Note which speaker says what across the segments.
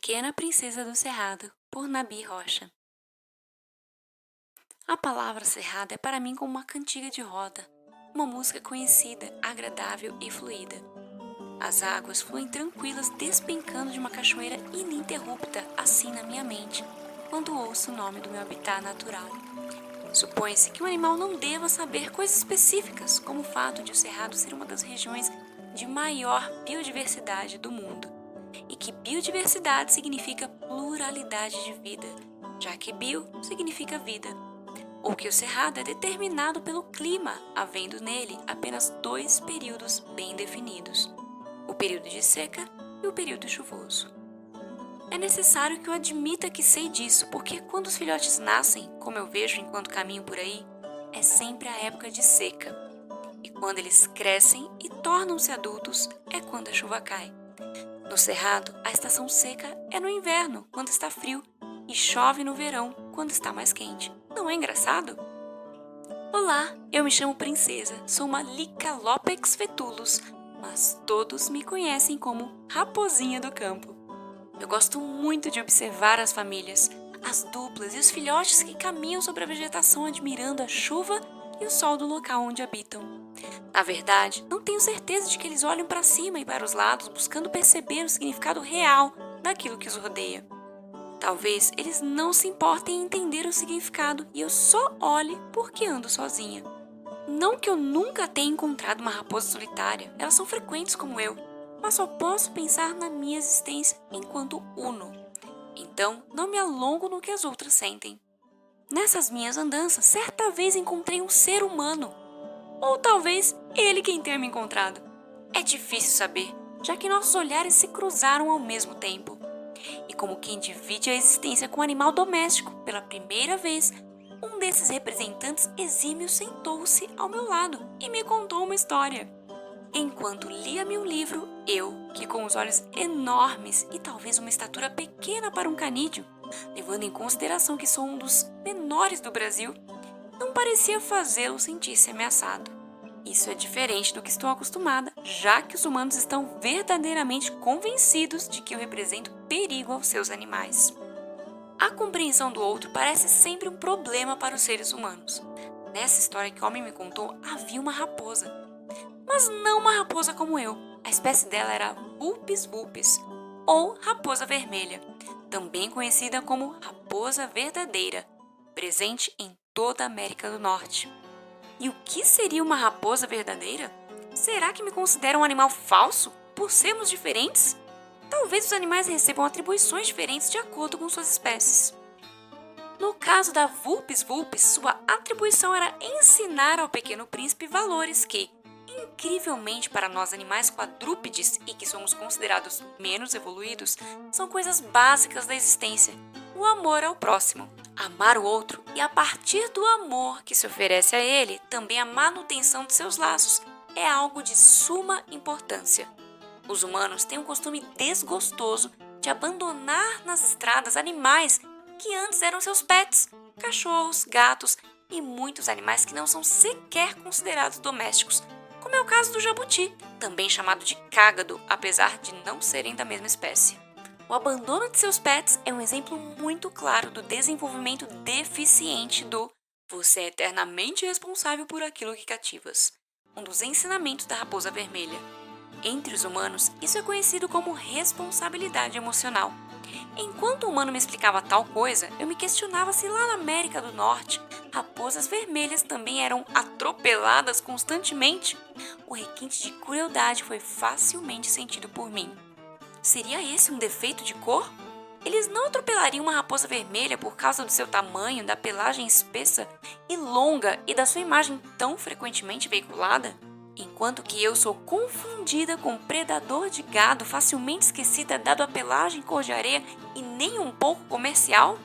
Speaker 1: Pequena Princesa do Cerrado, por Nabi Rocha. A palavra cerrado é para mim como uma cantiga de roda, uma música conhecida, agradável e fluida. As águas fluem tranquilas despencando de uma cachoeira ininterrupta assim na minha mente, quando ouço o nome do meu habitat natural. Supõe-se que um animal não deva saber coisas específicas, como o fato de o Cerrado ser uma das regiões de maior biodiversidade do mundo, e que biodiversidade significa pluralidade de vida, já que bio significa vida, ou que o Cerrado é determinado pelo clima, havendo nele apenas dois períodos bem definidos, o período de seca e o período chuvoso. É necessário que eu admita que sei disso, porque quando os filhotes nascem, como eu vejo enquanto caminho por aí, é sempre a época de seca. E quando eles crescem e tornam-se adultos, é quando a chuva cai. No Cerrado, a estação seca é no inverno, quando está frio, e chove no verão, quando está mais quente. Não é engraçado? Olá, eu me chamo Princesa, sou uma Licalopex fetulus, mas todos me conhecem como Raposinha do Campo. Eu gosto muito de observar as famílias, as duplas e os filhotes que caminham sobre a vegetação admirando a chuva e o sol do local onde habitam. Na verdade, não tenho certeza de que eles olham para cima e para os lados buscando perceber o significado real daquilo que os rodeia. Talvez eles não se importem em entender o significado e eu só olhe porque ando sozinha. Não que eu nunca tenha encontrado uma raposa solitária, elas são frequentes como eu, mas só posso pensar na minha existência enquanto uno. Então, não me alongo no que as outras sentem. Nessas minhas andanças, certa vez encontrei um ser humano. Ou talvez ele quem tenha me encontrado. É difícil saber, já que nossos olhares se cruzaram ao mesmo tempo. E como quem divide a existência com um animal doméstico, pela primeira vez, um desses representantes exímios sentou-se ao meu lado e me contou uma história. Enquanto lia meu livro, eu, que com os olhos enormes e talvez uma estatura pequena para um canídeo, levando em consideração que sou um dos menores do Brasil, não parecia fazê-lo sentir-se ameaçado. Isso é diferente do que estou acostumada, já que os humanos estão verdadeiramente convencidos de que eu represento perigo aos seus animais. A compreensão do outro parece sempre um problema para os seres humanos. Nessa história que o homem me contou, havia uma raposa. Mas não uma raposa como eu. A espécie dela era Vulpes vulpes, ou raposa vermelha, também conhecida como raposa verdadeira, presente em toda a América do Norte. E o que seria uma raposa verdadeira? Será que me considero um animal falso por sermos diferentes? Talvez os animais recebam atribuições diferentes de acordo com suas espécies. No caso da Vulpes vulpes, sua atribuição era ensinar ao pequeno príncipe valores que, incrivelmente para nós animais quadrúpedes e que somos considerados menos evoluídos, são coisas básicas da existência. O amor ao próximo, amar o outro e, a partir do amor que se oferece a ele, também a manutenção de seus laços é algo de suma importância. Os humanos têm um costume desgostoso de abandonar nas estradas animais que antes eram seus pets, cachorros, gatos e muitos animais que não são sequer considerados domésticos, como é o caso do jabuti, também chamado de cágado, apesar de não serem da mesma espécie. O abandono de seus pets é um exemplo muito claro do desenvolvimento deficiente do "você é eternamente responsável por aquilo que cativas", um dos ensinamentos da raposa vermelha. Entre os humanos, isso é conhecido como responsabilidade emocional. Enquanto o humano me explicava tal coisa, eu me questionava se lá na América do Norte, raposas vermelhas também eram atropeladas constantemente. O requinte de crueldade foi facilmente sentido por mim. Seria esse um defeito de cor? Eles não atropelariam uma raposa vermelha por causa do seu tamanho, da pelagem espessa e longa e da sua imagem tão frequentemente veiculada? Enquanto que eu sou confundida com um predador de gado facilmente esquecida dado a pelagem cor de areia e nem um pouco comercial?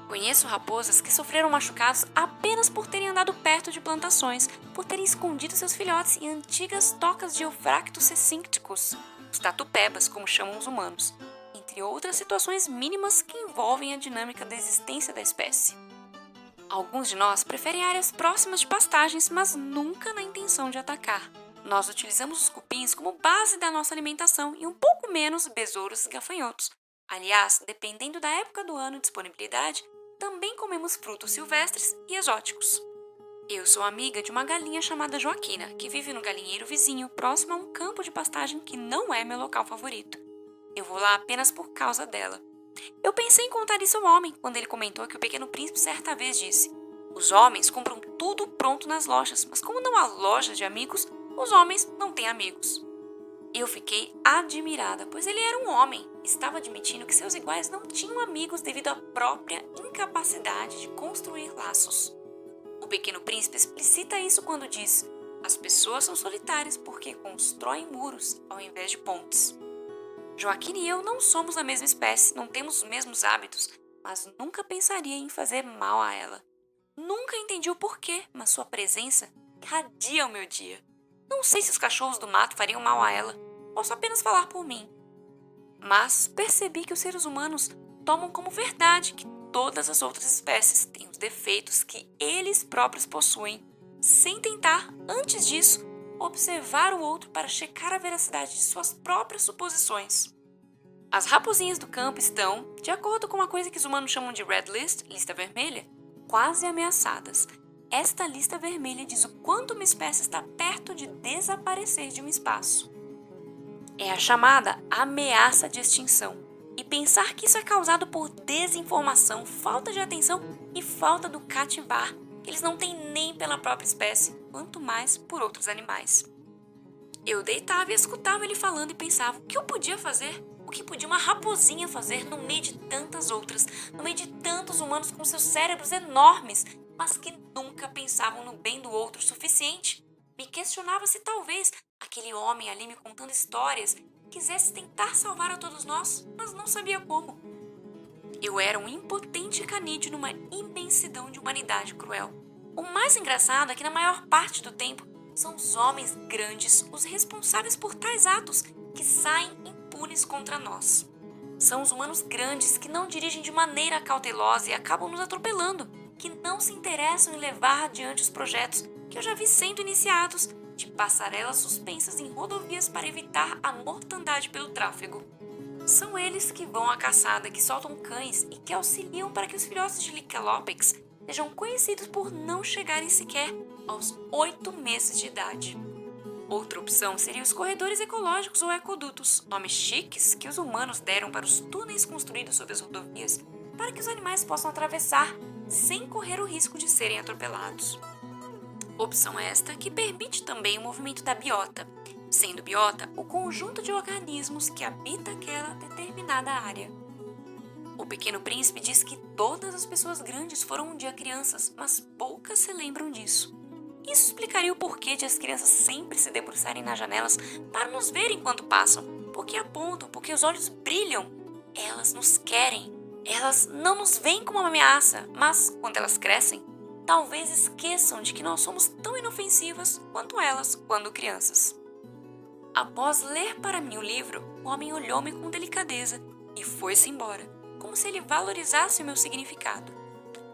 Speaker 1: Conheço raposas que sofreram machucados apenas por terem andado perto de plantações, por terem escondido seus filhotes em antigas tocas de Euphractus cecincticus, os tatupebas, como chamam os humanos, entre outras situações mínimas que envolvem a dinâmica da existência da espécie. Alguns de nós preferem áreas próximas de pastagens, mas nunca na intenção de atacar. Nós utilizamos os cupins como base da nossa alimentação e um pouco menos besouros e gafanhotos, Aliás, dependendo da época do ano e disponibilidade, também comemos frutos silvestres e exóticos. Eu sou amiga de uma galinha chamada Joaquina, que vive no galinheiro vizinho, próximo a um campo de pastagem que não é meu local favorito. Eu vou lá apenas por causa dela. Eu pensei em contar isso ao homem, quando ele comentou que o Pequeno Príncipe certa vez disse: os homens compram tudo pronto nas lojas, mas como não há loja de amigos, os homens não têm amigos. Eu fiquei admirada, pois ele era um homem. Estava admitindo que seus iguais não tinham amigos devido à própria incapacidade de construir laços. O Pequeno Príncipe explicita isso quando diz: as pessoas são solitárias porque constroem muros ao invés de pontes. Joaquim e eu não somos da mesma espécie, não temos os mesmos hábitos, mas nunca pensaria em fazer mal a ela. Nunca entendi o porquê, mas sua presença irradia o meu dia. Não sei se os cachorros do mato fariam mal a ela. Posso apenas falar por mim. Mas percebi que os seres humanos tomam como verdade que todas as outras espécies têm os defeitos que eles próprios possuem, sem tentar, antes disso, observar o outro para checar a veracidade de suas próprias suposições. As raposinhas do campo estão, de acordo com uma coisa que os humanos chamam de Red List, lista vermelha, quase ameaçadas. Esta lista vermelha diz o quanto uma espécie está perto de desaparecer de um espaço. É a chamada ameaça de extinção. E pensar que isso é causado por desinformação, falta de atenção e falta do cativar, que eles não têm nem pela própria espécie, quanto mais por outros animais. Eu deitava e escutava ele falando e pensava: o que eu podia fazer? O que podia uma raposinha fazer no meio de tantas outras, no meio de tantos humanos com seus cérebros enormes, mas que nunca pensavam no bem do outro o suficiente? Me questionava se talvez aquele homem ali me contando histórias quisesse tentar salvar a todos nós, mas não sabia como. Eu era um impotente canídeo numa imensidão de humanidade cruel. O mais engraçado é que na maior parte do tempo são os homens grandes os responsáveis por tais atos que saem impunes contra nós. São os humanos grandes que não dirigem de maneira cautelosa e acabam nos atropelando, que não se interessam em levar adiante os projetos que eu já vi sendo iniciados, de passarelas suspensas em rodovias para evitar a mortandade pelo tráfego. São eles que vão à caçada, que soltam cães e que auxiliam para que os filhotes de Lycalopex sejam conhecidos por não chegarem sequer aos 8 meses de idade. Outra opção seria os corredores ecológicos ou ecodutos, nomes chiques que os humanos deram para os túneis construídos sob as rodovias, para que os animais possam atravessar sem correr o risco de serem atropelados. Opção esta que permite também o movimento da biota, sendo biota o conjunto de organismos que habita aquela determinada área. O Pequeno Príncipe diz que todas as pessoas grandes foram um dia crianças, mas poucas se lembram disso. Isso explicaria o porquê de as crianças sempre se debruçarem nas janelas para nos verem quando passam, porque apontam, porque os olhos brilham. Elas nos querem, elas não nos veem como uma ameaça, mas quando elas crescem, talvez esqueçam de que nós somos tão inofensivas quanto elas quando crianças. Após ler para mim o livro, o homem olhou-me com delicadeza e foi-se embora, como se ele valorizasse o meu significado.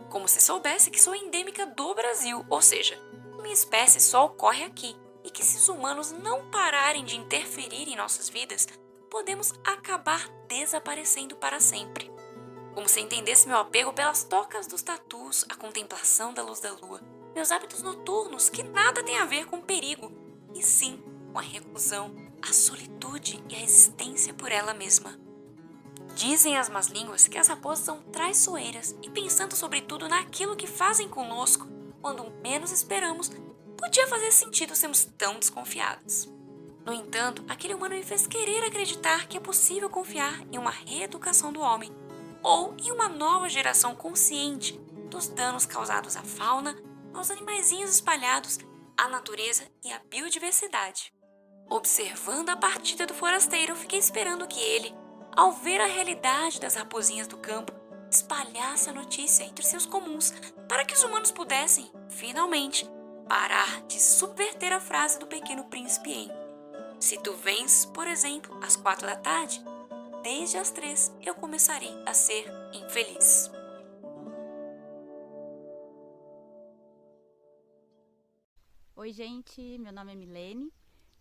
Speaker 1: Como se soubesse que sou endêmica do Brasil, ou seja, minha espécie só ocorre aqui e que se os humanos não pararem de interferir em nossas vidas, podemos acabar desaparecendo para sempre. Como se entendesse meu apego pelas tocas dos tatus, a contemplação da luz da lua, meus hábitos noturnos que nada têm a ver com perigo, e sim com a reclusão, a solitude e a existência por ela mesma. Dizem as más línguas que as raposas são traiçoeiras e pensando sobretudo naquilo que fazem conosco, quando menos esperamos, podia fazer sentido sermos tão desconfiadas. No entanto, aquele humano me fez querer acreditar que é possível confiar em uma reeducação do homem, ou em uma nova geração consciente dos danos causados à fauna, aos animaizinhos espalhados, à natureza e à biodiversidade. Observando a partida do forasteiro, fiquei esperando que ele, ao ver a realidade das raposinhas do campo, espalhasse a notícia entre seus comuns para que os humanos pudessem, finalmente, parar de subverter a frase do Pequeno Príncipe em: se tu vens, por exemplo, às 4 da tarde, desde as 3 eu começarei a ser infeliz.
Speaker 2: Oi, gente, meu nome é Milene,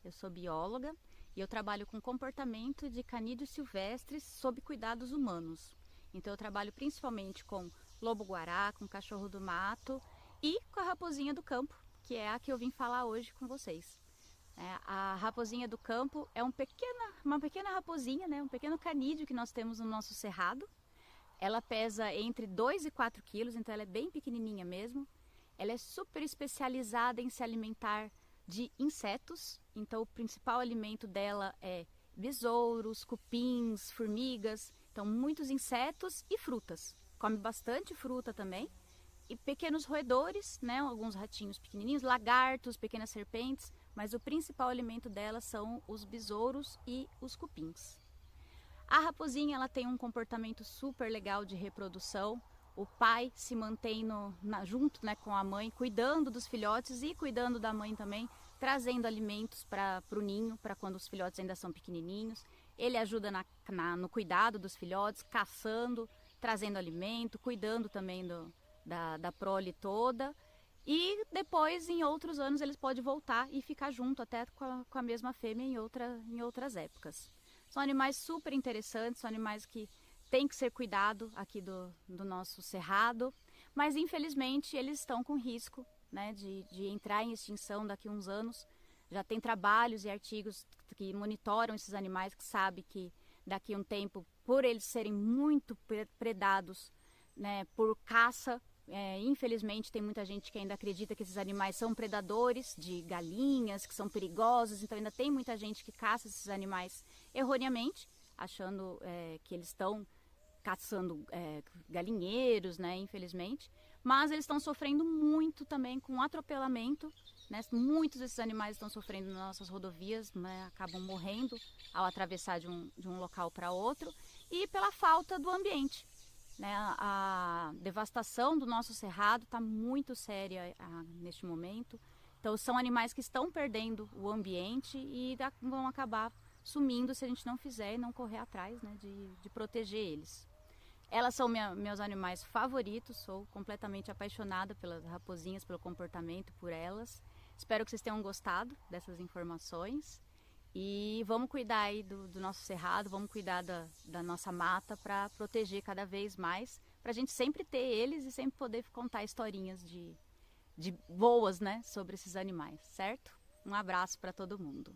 Speaker 2: eu sou bióloga e eu trabalho com comportamento de canídeos silvestres sob cuidados humanos. Então eu trabalho principalmente com lobo-guará, com cachorro do mato e com a raposinha do campo, que é a que eu vim falar hoje com vocês. A raposinha do campo é uma pequena raposinha, né? Um pequeno canídeo que nós temos no nosso cerrado. Ela pesa entre 2 e 4 quilos, então ela é bem pequenininha mesmo. Ela é super especializada em se alimentar de insetos, então o principal alimento dela é besouros, cupins, formigas, então muitos insetos e frutas. Come bastante fruta também e pequenos roedores, né, alguns ratinhos pequenininhos, lagartos, pequenas serpentes, mas o principal alimento dela são os besouros e os cupins. A raposinha ela tem um comportamento super legal de reprodução. O pai se mantém junto, né, com a mãe, cuidando dos filhotes e cuidando da mãe também, trazendo alimentos para o ninho, para quando os filhotes ainda são pequenininhos. Ele ajuda no cuidado dos filhotes, caçando, trazendo alimento, cuidando também da prole toda. E depois, em outros anos, eles podem voltar e ficar junto até com a mesma fêmea em outras épocas. São animais super interessantes, são animais que têm que ser cuidado aqui do nosso cerrado, mas infelizmente eles estão com risco, né, de entrar em extinção daqui a uns anos. Já tem trabalhos e artigos que monitoram esses animais, que sabem que daqui a um tempo, por eles serem muito predados, né, por caça, infelizmente tem muita gente que ainda acredita que esses animais são predadores de galinhas, que são perigosos, então ainda tem muita gente que caça esses animais erroneamente, achando que eles estão caçando galinheiros, né, infelizmente, mas eles estão sofrendo muito também com atropelamento, né, muitos desses animais estão sofrendo nas nossas rodovias, né, acabam morrendo ao atravessar de um local para outro, e pela falta do ambiente. Né, a devastação do nosso cerrado está muito séria neste momento. Então são animais que estão perdendo o ambiente e vão acabar sumindo se a gente não fizer e não correr atrás, né, de proteger eles. Elas são meus animais favoritos, sou completamente apaixonada pelas raposinhas, pelo comportamento, por elas. Espero que vocês tenham gostado dessas informações. E vamos cuidar aí do nosso cerrado, vamos cuidar da nossa mata para proteger cada vez mais, para a gente sempre ter eles e sempre poder contar historinhas de boas, né, sobre esses animais, certo? Um abraço para todo mundo.